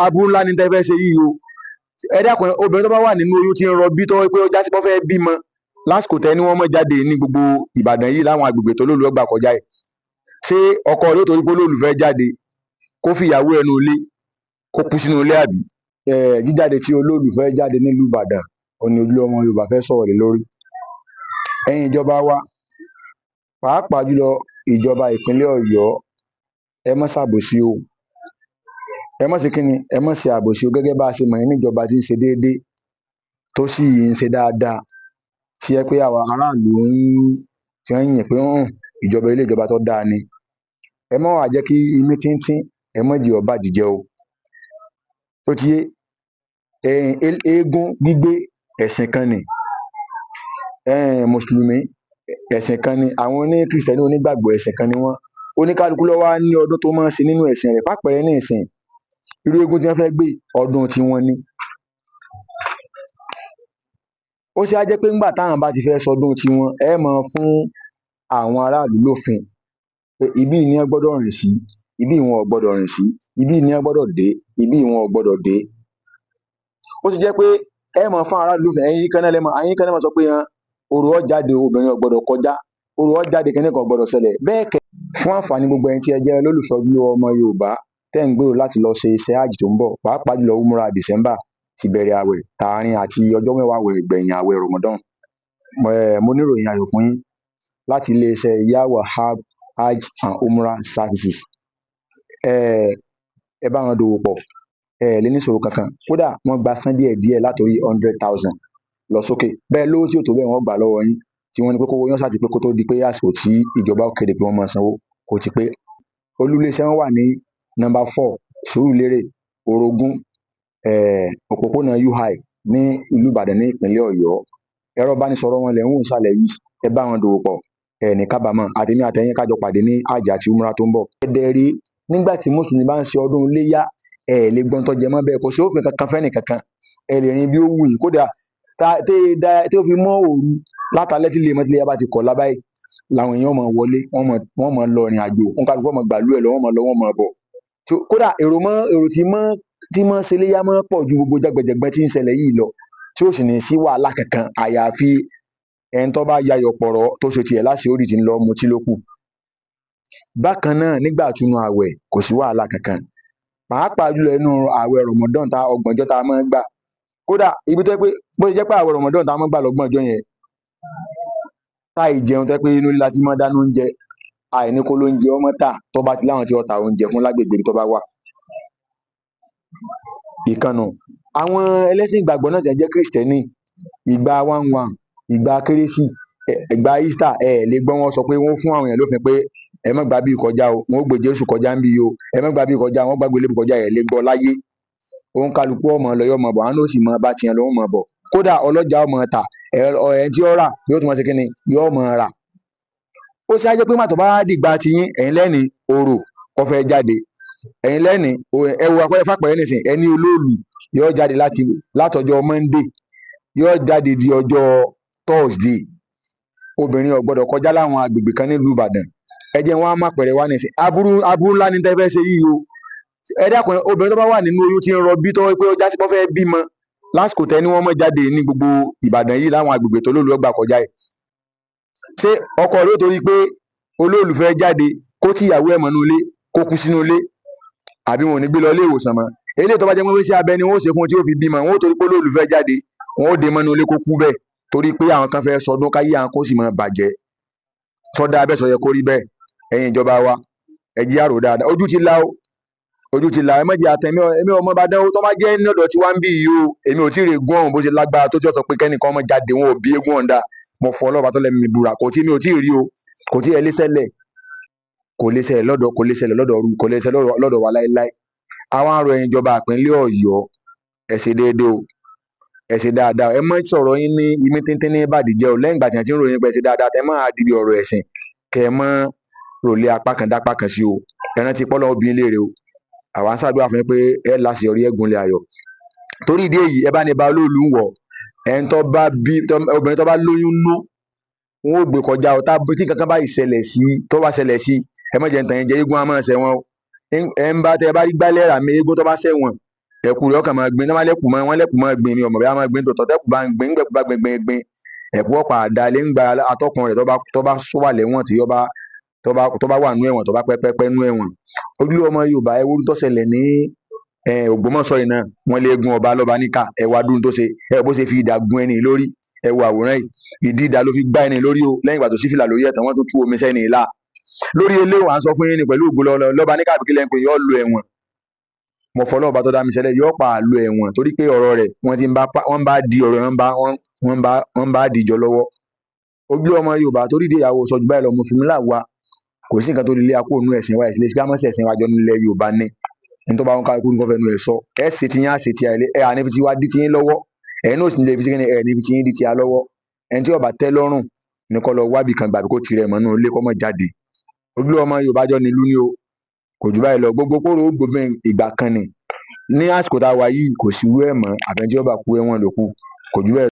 aburú ńlá ni tẹ́ fẹ́ ṣe yìí o. Ẹ dákun, obìnrin tó bá wà nínú oyún tí ń rọbí tó pé ó já sí pé ó fẹ́ bímọ lásìkò tẹ́ ní wọ́n mọ̀ jáde ní gbogbo Ìbàdàn yìí láwọn agbègbè tó lólu ọgbà kọjá ẹ̀, ṣé ọkọ rẹ̀ ó torí pé olólùfẹ́ jáde kó fìyàwó ẹnu ilé kó kú sínú ilé àbí? Jíjáde tí olólùfẹ́ jáde nílùú Ìbàdàn òní Ojúlówó Yorùbá fẹ́ sọ̀rọ̀ lé lórí. Ẹ̀yin ìjọba wa, pàápàá jùlọ ìjọba ìpínlẹ̀ Ọ̀yọ́, ẹ má ṣàbòsí o, ẹ má ṣe kíni, ẹ má ṣe àbòsí o, gẹ́gẹ́ bá a ṣe mọ̀ yín níjọba tí ń ṣe déédéé tó sì ń ṣe dáadáa, tí ẹ pé àwọn aráàlú tí wọ́n yìn pé ìjọba ilé ìjọba tó dáa ni. Ẹ má wàá jẹ́ kí imí tíntín, ẹ má jẹ́ ó bàdí jẹ́ o. Tó ti yé, eégún gbígbé ẹ̀sìn kan ni, mùsùlùmí ẹ̀sìn kan ni, àwọn Kìrìsìtẹ́nì onígbàgbọ́ ẹ̀sìn kan ni wọ́n. Oníkálukú ló wá ní ọdún tó máa ń ṣe nínú ẹ̀sìn rẹ̀. Fàpẹẹrẹ ní ìsìn, irú eégún tí wọ́n fẹ́ gbé ọdún tiwọn ni. Ó ṣe á jẹ́ pé ńgbà táwọn bá ti fẹ́ sọdún tiwọn, ẹ máa fún àwọn aráàlú lófin pé ibí ni wọ́n gbọ́dọ̀ rìn sí, ibí wọn ò gbọ́dọ̀ rìn sí, ibí ni wọ́n gbọ́dọ̀ dé, ibí wọn ò gbọ́dọ̀ dé. Ó sì jẹ́ pé ẹ máa fún aráàlú lófin, ẹ̀yin kan náà lẹ máa sọ pé orò ó jáde, obìnrin ò gbọ́dọ̀ kọjá, orò ó jáde, kíní kan ò gbọ́dọ̀ ṣẹlẹ̀. Bẹ́ẹ̀ kẹ́, fún àǹfààní gbogbo ẹ̀yin tí ẹ jẹ́ olólùfẹ́ Ojúlówó ọmọ Yorùbá tẹ́ ń gbèrò láti lọ ṣe iṣẹ́ hajj tó ń bọ̀, pàápàá jùlọ umrah December ti bẹ̀rẹ̀ àwẹ̀ tààrin àti ọjọ́ mẹ́wàá àwẹ̀ ìgbẹ̀yìn àwẹ̀ Ramadan. Mo ní ìròyìn ayọ̀ fún yín láti iléeṣẹ́ Ya Wahab Hajj and Umrah Services. Ẹ bá wọn dòwò pọ̀, lé ní ìṣòro kankan. Kódà wọ́n gba san díẹ̀ látòrí 100,000 lọ sókè. Bẹ́ẹ̀ lówó tí ò tó bẹ́ẹ̀ wọ́n gbà lọ́wọ́ yín, tí wọ́n ní pé kówó yín ṣáà ti pé kó tó di pé àsìkò tí ìjọba ó kéde pé wọ́n máa sanwó kó ti pé. Olú iléeṣẹ́ wọn wà ní number 4 Sùúrùlérè Orogún, òpópónà UI ní ìlú Ìbàdàn ní ìpínlẹ̀ Ọ̀yọ́. Ẹ̀rọ ìbánisọ̀rọ̀ wọn lẹ̀ ń wò nísàlẹ̀ yìí. Ẹ bá wọn dòwò pọ̀, ní kábàámọ̀. Àtèmi àtẹ̀yin ká jọ pàdé ní hajj àti umrah tó ń bọ̀. Ẹ̀dẹ̀ rí, nígbà tí mùsùlùmí bá ń ṣe ọdún iléyá, lè gbọ́n tó jẹ mọ́ bẹ́ẹ̀, kò sí òfin kankan fẹ́nì kankan. Ẹ lè rìn bí ó wù yín, kódà tí ó fi mọ́ òru látàlẹ́ tí Lemọ́tíléyá bá ti kọ̀ lábáyé làwọn èèyàn máa wọlé, wọ́n máa lọ ìrìn àjò, wọ́n kálukú máa gbàlú ẹ̀ lọ, wọ́n máa lọ, wọ́n máa bọ̀. Kódà èrò tí mọ́ ṣe iléyá máa pọ̀ ju gbogbo jẹgbẹjẹgbẹ tí ń ṣẹlẹ̀ yìí lọ, tí ó sì ní sí wàhálà kankan, àyàfi ẹni tó bá yayọ̀ pọ̀rọ̀ tó ṣe tiẹ̀ láṣìírí tí ń lọ mutí ló kù. Bákan náà, nígbà túnú àwẹ̀ kò sí wàhálà kankan, pàápàá jùlọ inú àwẹ̀ Ramadan ta ọgbọ̀njọ́ tá a máa ń gbà. Kódà ibi tó pé bó ṣe jẹ́ pé àwẹ̀ Ramadan tá a máa ń gbà lọ́gbọ̀njọ́ yẹn, táì jẹun tẹ́ pé inú ilé láti máa dáná oúnjẹ, àìní kó lóúnjẹ ọmọ tà tó bá ti láwọn tí wọ́n ta oúnjẹ fún lágbègbè tó bá wà. Ìkànnù àwọn ẹlẹ́sìn ìgbàgbọ́ náà jẹ́ Kìrìsìtẹ́nì, ìgbà 11, ìgbà kérésì, ìgbà Easter, lè gbọ́ wọn sọ pé wọ́n fún àwọn èèyàn lófin pé ẹ má gbà bí kọjá o, wọn ó gbé Jésù kọjá ń bí o, ẹ má gbà bí kọjá, wọn gbàgbé lébù kọjá, lè gbọ́ láyé. Òun kálukú ọmọ lọ yọ ọmọ bọ̀, àwọn ló sì mọ bá tiẹ̀ lọ́wọ́ mọ bọ̀. Kódà ọlọ́jà ọmọ ta, ẹ̀ tí ó rà yóò tún máa ṣe kíni, yóò mọ rà. Ó ṣe á jẹ́ pé màtọ́ bá dìgbà ti yín, ẹ̀yin lẹ́ni orò ó fẹ́ jáde, ẹ̀yin lẹ́ni ẹ wo àpẹẹrẹ fàpẹẹrẹ nìsín, ẹni olóòlù yóò jáde látọjọ́ Monday yóò jáde di ọjọ́ Thursday. Obìnrin ò gbọ́dọ̀ kọjá láwọn agbègbè kan nílùú Ìbàdàn. Ẹ jẹ́ wọn á má pẹ̀rẹ̀ wá nìsín. Aburú ńlá ni tẹ́ fẹ́ ṣe yìí o. Ẹ dákun, obìnrin tó bá wà nínú oyún tí ń rọbí tó pé ó já sí pé ó fẹ́ bímọ lásìkò tẹ́ ní wọ́n mọ̀ jáde ní gbogbo Ìbàdàn yìí láwọn agbègbè tó lólu ọgbà kọjá ẹ̀, ṣé ọkọ rẹ̀ ó torí pé olólùfẹ́ jáde kó tíyàwó ẹ̀ mọ́nú ilé kó kú sínú ilé, àbí wọn ò ní gbé lọ ilé ìwòsàn mọ́? Eléyìí tó bá jẹ́ pé iṣẹ́ abẹ ni wọ́n ó ṣe fún tí ó fi bímọ, wọn ó torí pé olólùfẹ́ jáde wọn ó dé mọ́nú ilé kó kú bẹ́ẹ̀ torí pé àwọn kan fẹ́ sọdún káyé àwọn kó sì máa bàjẹ́. Sọdá abẹ́ sọ yẹ kó rí bẹ́ẹ̀. Ẹ̀yin ìjọba wa, ẹ jẹ́ àrò dáadáa. Ojú ti la o, ojú ti la. Ẹ má jẹ́ àtẹ̀mí ọmọ bá dánwó tó bá jẹ́ ní ọ̀dọ̀ tí wá ń bí yìí o. Èmi ò tí ì rè gún ọ̀hún bó ṣe lágbára tó tí ó sọ pé kẹ́nìkan ọmọ jáde wọn ò bí eégún ọ̀ǹda. Mo fọ ọlọ́ba tó lẹ́mìí mi búra, mi ò tí ì rí o, kò tí ẹ lé ṣẹlẹ̀, kò lè ṣẹlẹ̀ lọ́dọ̀ wa láéláé. Àwọn àrò ẹ̀yin ìjọba ìpínlẹ̀ Ọ̀yọ́, ẹ ṣe déédéé o, ẹ ṣe dáadáa. Ẹ má sọ̀rọ̀ yín ní imí tíntín ní bàdìjẹ́ o. Lẹ́yìn ìgbà tí wọ́n ti ń ròyìn pé ẹ ṣe dáadáa, tẹ́ máa dìbì ọ̀rọ̀ ẹ̀sìn kẹ́ ẹ mọ́ rọ̀lẹ́ apá kan dápá kan sí o. Ẹ rántí pé Ọlọ́run bí yín léèrè o. Àwa ń ṣàdúrà fún yín pé ẹ láṣeyọrí, ẹ gúnlẹ̀ ayọ̀. Torí ìdí èyí, ẹ bá ní ba olóòlù ń wọ̀, obìnrin tó bá lóyún nú wọn ó gbé kọjá o. Tí kankan bá ṣẹlẹ̀ sí, ẹ má jẹ́ ń tàn yín jẹ, eégún á máa ṣẹ̀wọ̀n o. Ẹ ń bá tẹ bá rí gbálẹ̀ rà mí, eégún tó bá ṣẹ̀wọ̀n ẹ̀kú rẹ̀ ọkàn máa gbin náà wọ́n lẹ́kùn máa gbin mi ọmọ bí wọ́n máa gbin tòótọ́ tẹ́kù bá ń gbin gbẹ̀kú bá gbin ẹ̀kú ọ̀pá àdálé ń gba atọ́kùn rẹ̀ tó bá sọ́wà lẹ́wọ̀n tí tó bá wà nú ẹ̀wọ̀n tó bá pẹ́pẹ́pẹ́ nú ẹ̀wọ̀n. Ojúlówó ọmọ Yorùbá ẹ wo tó ṣẹlẹ̀ ní Ògbómọ̀ṣọ́ yìí náà wọ́n lé gun ọba lọ́ba níkà ẹ wá dúró tó ṣe ẹ bó ṣe fi ìdà gun ẹni lórí ẹ wo àwòrán yìí ìdí ìdà ló fi gbá ẹni lórí o lẹ́yìn ìgbà tó sí fìlà lórí ẹ̀tàn wọ́n tó tú omi sẹ́ni ìlà lórí eléwọ̀n à ń sọ fún yín ní pẹ̀lú ògbó lọ́ba níkà àbíkí lẹ́yìn pé yọ́ lo ẹ̀wọ̀n mo fọlọ́ ọba tó dá mi ṣẹlẹ̀ yọ́ pa àlọ́ ẹ̀wọ̀n torí pé ọ̀rọ̀ rẹ̀ wọ́n bá di ọ̀rọ̀ wọ́n bá dìjọ lọ́wọ́. Ojúlówó ọmọ Yorùbá torí dé ìyàwó sọjú báyìí lọ mùsùlùmí là wà kò sí nǹkan tó lè lé akó ònú ẹ̀sìn wa ìṣẹ̀lẹ̀ síbí àmọ́sẹ̀ ẹ̀sìn wájọ nílẹ̀ Yorùbá ní ní tó bá wọn kálukú nǹkan fẹnu ẹ̀ sọ ẹ̀ ṣe ti yín á ṣe ti àìlẹ́ ẹ̀ àníbi tí wá dí ti yín lọ́wọ́ ẹ̀ náà sì nílé ibi tí ẹ̀ níbi tí yín dí ti á lọ́wọ́ ẹni tí ọba tẹ́ lọ́rùn ní kọ́ lọ wábì kan gbàgbé kó tirẹ̀ mọ́nú ilé kọ́ mọ́ jáde. Ojúlówó ọmọ Yorùbá jọ nílùú ní o kò jù báyìí lọ gbogbo kóró gbogbo ìgbà kan ní àsìkò tá a wà yìí kò sí irú ẹ̀ mọ́ àfẹnjẹ́ ọba kú ẹ̀wọ̀n ló kù kò jù bẹ́ẹ̀